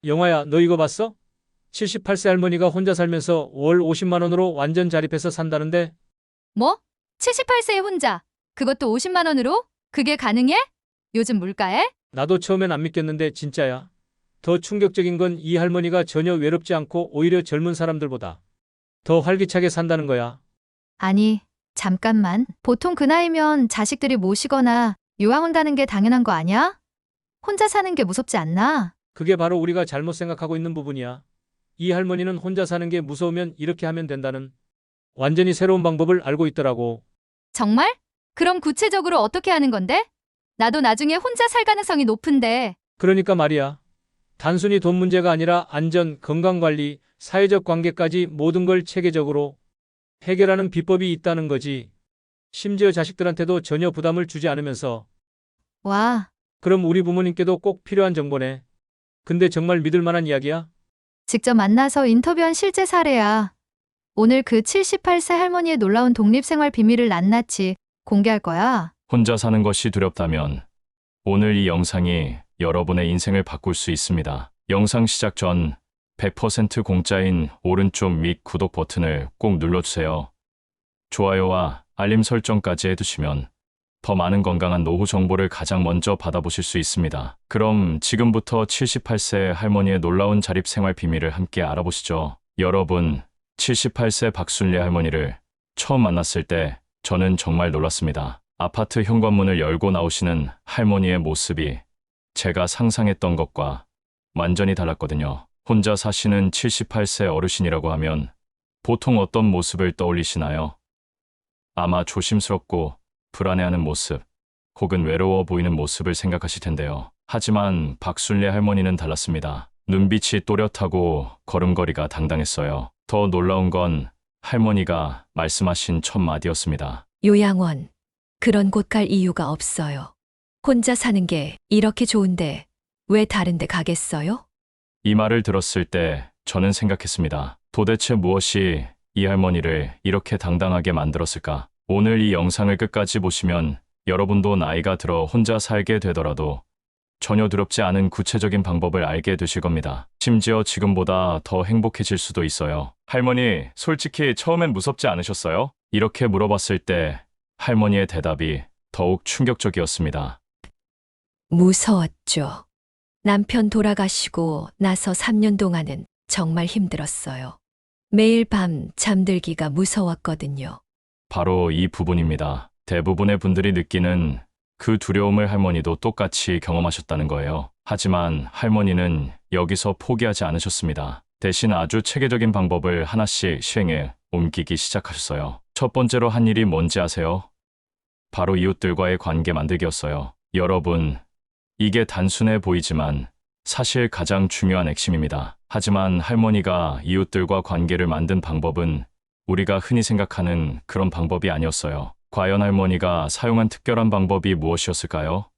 영화야, 너 이거 봤어? 78세 할머니가 혼자 살면서 월 50만 원으로 완전 자립해서 산다는데. 뭐? 78세에 혼자. 그것도 50만 원으로? 그게 가능해? 요즘 물가에? 나도 처음엔 안 믿겼는데 진짜야. 더 충격적인 건 이 할머니가 전혀 외롭지 않고 오히려 젊은 사람들보다 더 활기차게 산다는 거야. 아니, 잠깐만. 보통 그 나이면 자식들이 모시거나 요양 온다는 게 당연한 거 아니야? 혼자 사는 게 무섭지 않나? 그게 바로 우리가 잘못 생각하고 있는 부분이야. 이 할머니는 혼자 사는 게 무서우면 이렇게 하면 된다는 완전히 새로운 방법을 알고 있더라고. 정말? 그럼 구체적으로 어떻게 하는 건데? 나도 나중에 혼자 살 가능성이 높은데. 그러니까 말이야. 단순히 돈 문제가 아니라 안전, 건강관리, 사회적 관계까지 모든 걸 체계적으로 해결하는 비법이 있다는 거지. 심지어 자식들한테도 전혀 부담을 주지 않으면서. 와, 그럼 우리 부모님께도 꼭 필요한 정보네. 근데 정말 믿을 만한 이야기야? 직접 만나서 인터뷰한 실제 사례야. 오늘 그 78세 할머니의 놀라운 독립생활 비밀을 낱낱이 공개할 거야. 혼자 사는 것이 두렵다면 오늘 이 영상이 여러분의 인생을 바꿀 수 있습니다. 영상 시작 전 100% 공짜인 오른쪽 밑 구독 버튼을 꼭 눌러주세요. 좋아요와 알림 설정까지 해두시면 더 많은 건강한 노후 정보를 가장 먼저 받아보실 수 있습니다. 그럼 지금부터 78세 할머니의 놀라운 자립생활 비밀을 함께 알아보시죠. 여러분, 78세 박순례 할머니를 처음 만났을 때 저는 정말 놀랐습니다. 아파트 현관문을 열고 나오시는 할머니의 모습이 제가 상상했던 것과 완전히 달랐거든요. 혼자 사시는 78세 어르신이라고 하면 보통 어떤 모습을 떠올리시나요? 아마 조심스럽고 불안해하는 모습, 혹은 외로워 보이는 모습을 생각하실 텐데요. 하지만 박순례 할머니는 달랐습니다. 눈빛이 또렷하고 걸음걸이가 당당했어요. 더 놀라운 건 할머니가 말씀하신 첫 마디였습니다. 요양원, 그런 곳 갈 이유가 없어요. 혼자 사는 게 이렇게 좋은데 왜 다른 데 가겠어요? 이 말을 들었을 때 저는 생각했습니다. 도대체 무엇이 이 할머니를 이렇게 당당하게 만들었을까? 오늘 이 영상을 끝까지 보시면 여러분도 나이가 들어 혼자 살게 되더라도 전혀 두렵지 않은 구체적인 방법을 알게 되실 겁니다. 심지어 지금보다 더 행복해질 수도 있어요. 할머니, 솔직히 처음엔 무섭지 않으셨어요? 이렇게 물어봤을 때 할머니의 대답이 더욱 충격적이었습니다. 무서웠죠. 남편 돌아가시고 나서 3년 동안은 정말 힘들었어요. 매일 밤 잠들기가 무서웠거든요. 바로 이 부분입니다. 대부분의 분들이 느끼는 그 두려움을 할머니도 똑같이 경험하셨다는 거예요. 하지만 할머니는 여기서 포기하지 않으셨습니다. 대신 아주 체계적인 방법을 하나씩 시행해 옮기기 시작하셨어요. 첫 번째로 한 일이 뭔지 아세요? 바로 이웃들과의 관계 만들기였어요. 여러분, 이게 단순해 보이지만 사실 가장 중요한 핵심입니다. 하지만 할머니가 이웃들과 관계를 만든 방법은 우리가 흔히 생각하는 그런 방법이 아니었어요. 과연 할머니가 사용한 특별한 방법이 무엇이었을까요?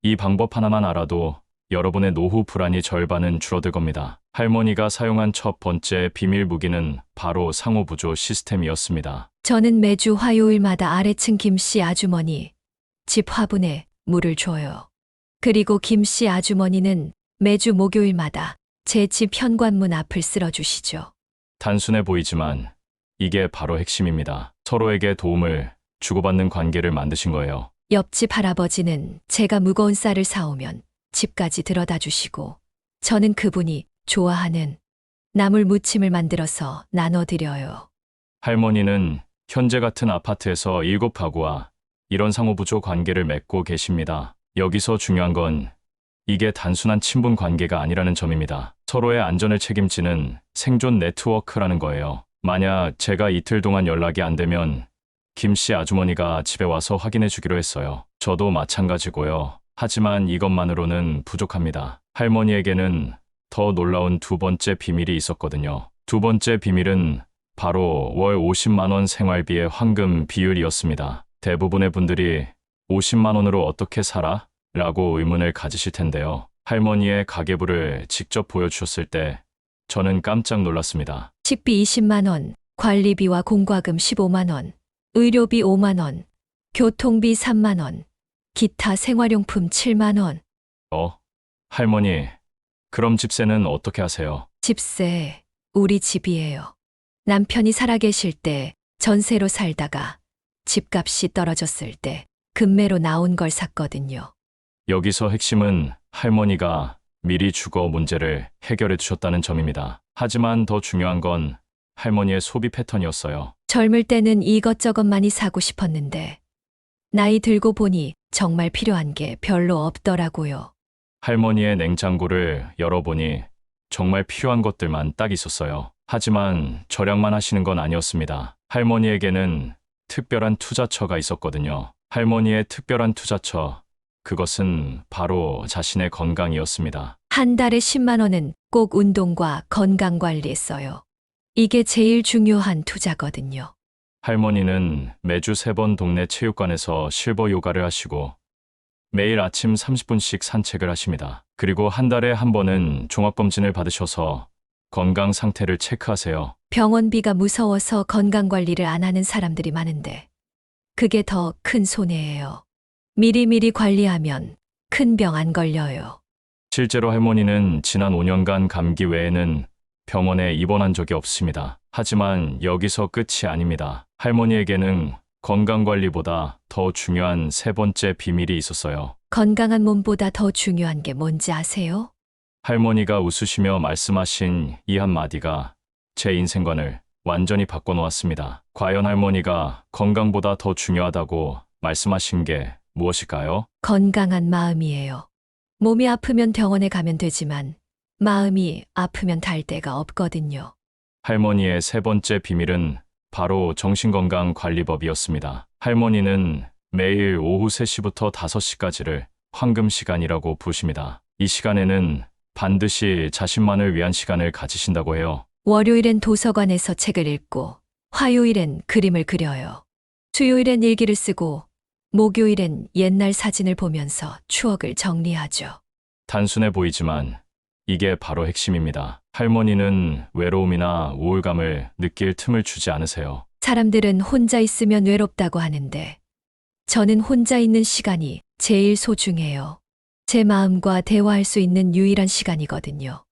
이 방법 하나만 알아도 여러분의 노후 불안이 절반은 줄어들 겁니다. 할머니가 사용한 첫 번째 비밀 무기는 바로 상호부조 시스템이었습니다. 저는 매주 화요일마다 아래층 김씨 아주머니 집 화분에 물을 줘요. 그리고 김씨 아주머니는 매주 목요일마다 제 집 현관문 앞을 쓸어주시죠. 단순해 보이지만 이게 바로 핵심입니다. 서로에게 도움을 주고받는 관계를 만드신 거예요. 옆집 할아버지는 제가 무거운 쌀을 사오면 집까지 들어다 주시고 저는 그분이 좋아하는 나물 무침을 만들어서 나눠드려요. 할머니는 현재 같은 아파트에서 7가구와 이런 상호부조 관계를 맺고 계십니다. 여기서 중요한 건 이게 단순한 친분 관계가 아니라는 점입니다. 서로의 안전을 책임지는 생존 네트워크라는 거예요. 만약 제가 이틀 동안 연락이 안 되면 김씨 아주머니가 집에 와서 확인해 주기로 했어요. 저도 마찬가지고요. 하지만 이것만으로는 부족합니다. 할머니에게는 더 놀라운 두 번째 비밀이 있었거든요. 두 번째 비밀은 바로 월 50만 원 생활비의 황금 비율이었습니다. 대부분의 분들이 50만 원으로 어떻게 살아? 라고 의문을 가지실 텐데요. 할머니의 가계부를 직접 보여주셨을 때 저는 깜짝 놀랐습니다. 식비 20만 원, 관리비와 공과금 15만 원, 의료비 5만 원, 교통비 3만 원, 기타 생활용품 7만 원. 할머니, 그럼 집세는 어떻게 하세요? 집세, 우리 집이에요. 남편이 살아계실 때 전세로 살다가 집값이 떨어졌을 때 급매로 나온 걸 샀거든요. 여기서 핵심은 할머니가 미리 주거 문제를 해결해 주셨다는 점입니다. 하지만 더 중요한 건 할머니의 소비 패턴이었어요. 젊을 때는 이것저것 많이 사고 싶었는데 나이 들고 보니 정말 필요한 게 별로 없더라고요. 할머니의 냉장고를 열어보니 정말 필요한 것들만 딱 있었어요. 하지만 절약만 하시는 건 아니었습니다. 할머니에게는 특별한 투자처가 있었거든요. 할머니의 특별한 투자처, 그것은 바로 자신의 건강이었습니다. 한 달에 10만 원은 꼭 운동과 건강 관리에 써요. 이게 제일 중요한 투자거든요. 할머니는 매주 3번 동네 체육관에서 실버 요가를 하시고 매일 아침 30분씩 산책을 하십니다. 그리고 한 달에 한 번은 종합검진을 받으셔서 건강 상태를 체크하세요. 병원비가 무서워서 건강 관리를 안 하는 사람들이 많은데 그게 더 큰 손해예요. 미리미리 관리하면 큰 병 안 걸려요. 실제로 할머니는 지난 5년간 감기 외에는 병원에 입원한 적이 없으십니다. 하지만 여기서 끝이 아닙니다. 할머니에게는 건강관리보다 더 중요한 세 번째 비밀이 있었어요. 건강한 몸보다 더 중요한 게 뭔지 아세요? 할머니가 웃으시며 말씀하신 이 한마디가 제 인생관을 완전히 바꿔놓았습니다. 과연 할머니가 건강보다 더 중요하다고 말씀하신 게 무엇일까요? 건강한 마음이에요. 몸이 아프면 병원에 가면 되지만 마음이 아프면 갈 데가 없거든요. 할머니의 세 번째 비밀은 바로 정신건강관리법이었습니다. 할머니는 매일 오후 3시부터 5시까지를 황금 시간이라고 부르십니다. 이 시간에는 반드시 자신만을 위한 시간을 가지신다고 해요. 월요일엔 도서관에서 책을 읽고 화요일엔 그림을 그려요. 수요일엔 일기를 쓰고 목요일엔 옛날 사진을 보면서 추억을 정리하죠. 단순해 보이지만 이게 바로 핵심입니다. 할머니는 외로움이나 우울감을 느낄 틈을 주지 않으세요. 사람들은 혼자 있으면 외롭다고 하는데 저는 혼자 있는 시간이 제일 소중해요. 제 마음과 대화할 수 있는 유일한 시간이거든요.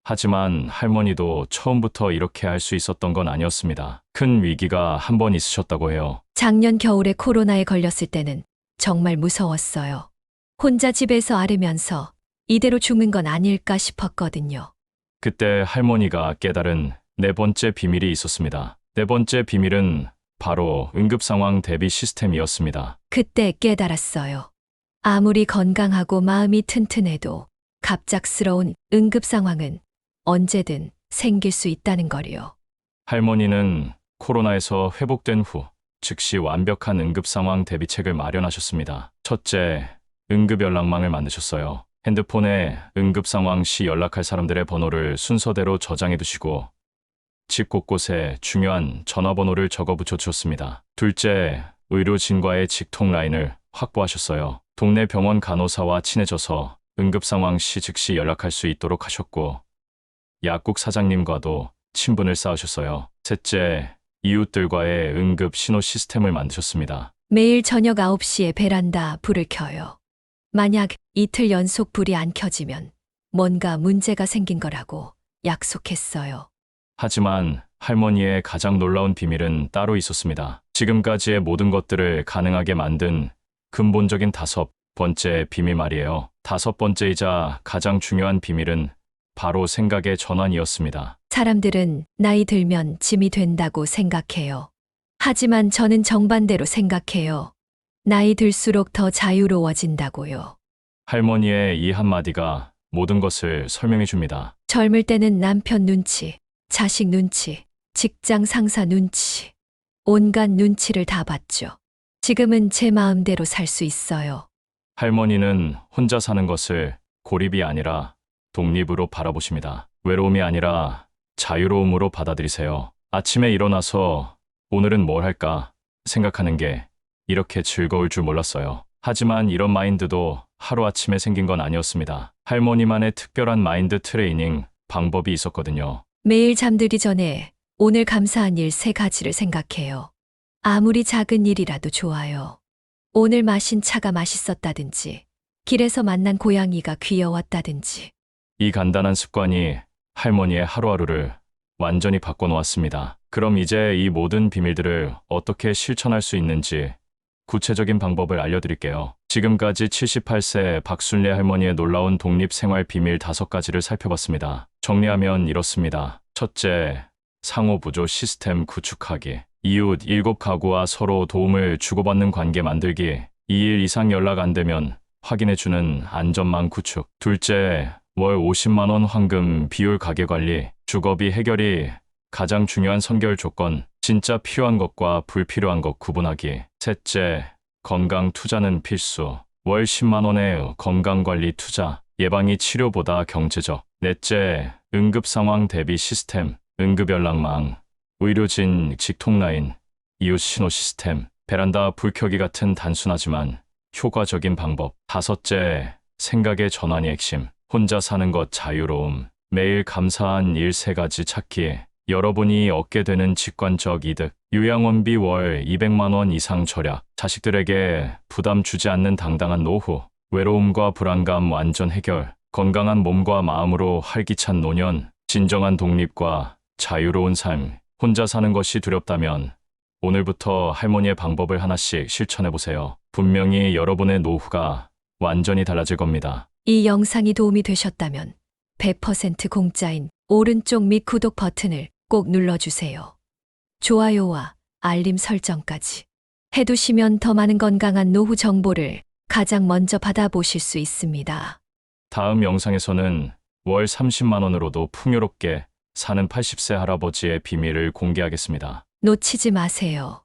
하지만 할머니도 처음부터 이렇게 할 수 있었던 건 아니었습니다. 큰 위기가 한 번 있으셨다고 해요. 작년 겨울에 코로나에 걸렸을 때는 정말 무서웠어요. 혼자 집에서 앓으면서 이대로 죽는 건 아닐까 싶었거든요. 그때 할머니가 깨달은 네 번째 비밀이 있었습니다. 네 번째 비밀은 바로 응급상황 대비 시스템이었습니다. 그때 깨달았어요. 아무리 건강하고 마음이 튼튼해도 갑작스러운 응급 상황은 언제든 생길 수 있다는 거리요. 할머니는 코로나에서 회복된 후 즉시 완벽한 응급상황 대비책을 마련하셨습니다. 첫째, 응급연락망을 만드셨어요. 핸드폰에 응급상황 시 연락할 사람들의 번호를 순서대로 저장해 두시고 집 곳곳에 중요한 전화번호를 적어 붙여 주었습니다. 둘째, 의료진과의 직통 라인을 확보하셨어요. 동네 병원 간호사와 친해져서 응급상황 시 즉시 연락할 수 있도록 하셨고 약국 사장님과도 친분을 쌓으셨어요. 셋째, 이웃들과의 응급 신호 시스템을 만드셨습니다. 매일 저녁 9시에 베란다 불을 켜요. 만약 이틀 연속 불이 안 켜지면 뭔가 문제가 생긴 거라고 약속했어요. 하지만 할머니의 가장 놀라운 비밀은 따로 있었습니다. 지금까지의 모든 것들을 가능하게 만든 근본적인 5번째 비밀 말이에요. 5번째이자 가장 중요한 비밀은 바로 생각의 전환이었습니다. 사람들은 나이 들면 짐이 된다고 생각해요. 하지만 저는 정반대로 생각해요. 나이 들수록 더 자유로워진다고요. 할머니의 이 한마디가 모든 것을 설명해 줍니다. 젊을 때는 남편 눈치, 자식 눈치, 직장 상사 눈치, 온갖 눈치를 다 봤죠. 지금은 제 마음대로 살 수 있어요. 할머니는 혼자 사는 것을 고립이 아니라 독립으로 바라보십니다. 외로움이 아니라 자유로움으로 받아들이세요. 아침에 일어나서 오늘은 뭘 할까 생각하는 게 이렇게 즐거울 줄 몰랐어요. 하지만 이런 마인드도 하루아침에 생긴 건 아니었습니다. 할머니만의 특별한 마인드 트레이닝 방법이 있었거든요. 매일 잠들기 전에 오늘 감사한 일 3가지를 생각해요. 아무리 작은 일이라도 좋아요. 오늘 마신 차가 맛있었다든지, 길에서 만난 고양이가 귀여웠다든지, 이 간단한 습관이 할머니의 하루하루를 완전히 바꿔놓았습니다. 그럼 이제 이 모든 비밀들을 어떻게 실천할 수 있는지 구체적인 방법을 알려드릴게요. 지금까지 78세 박순례 할머니의 놀라운 독립 생활 비밀 5가지를 살펴봤습니다. 정리하면 이렇습니다. 첫째, 상호 부조 시스템 구축하기. 이웃 7가구와 서로 도움을 주고받는 관계 만들기. 2일 이상 연락 안 되면 확인해주는 안전망 구축. 둘째, 월 50만 원 황금 비율 가계 관리. 주거비 해결이 가장 중요한 선결 조건. 진짜 필요한 것과 불필요한 것 구분하기. 셋째, 건강 투자는 필수. 월 10만 원의 건강관리 투자. 예방이 치료보다 경제적. 넷째, 응급상황 대비 시스템. 응급연락망, 의료진 직통라인, 이웃 신호 시스템. 베란다 불켜기 같은 단순하지만 효과적인 방법. 다섯째, 생각의 전환이 핵심. 혼자 사는 것 자유로움. 매일 감사한 일 3가지 찾기. 여러분이 얻게 되는 직관적 이득. 요양원비 월 200만 원 이상 절약. 자식들에게 부담 주지 않는 당당한 노후. 외로움과 불안감 완전 해결. 건강한 몸과 마음으로 활기찬 노년. 진정한 독립과 자유로운 삶. 혼자 사는 것이 두렵다면 오늘부터 할머니의 방법을 하나씩 실천해보세요. 분명히 여러분의 노후가 완전히 달라질 겁니다. 이 영상이 도움이 되셨다면 100% 공짜인 오른쪽 밑 구독 버튼을 꼭 눌러주세요. 좋아요와 알림 설정까지 해두시면 더 많은 건강한 노후 정보를 가장 먼저 받아보실 수 있습니다. 다음 영상에서는 월 30만 원으로도 풍요롭게 사는 80세 할아버지의 비밀을 공개하겠습니다. 놓치지 마세요.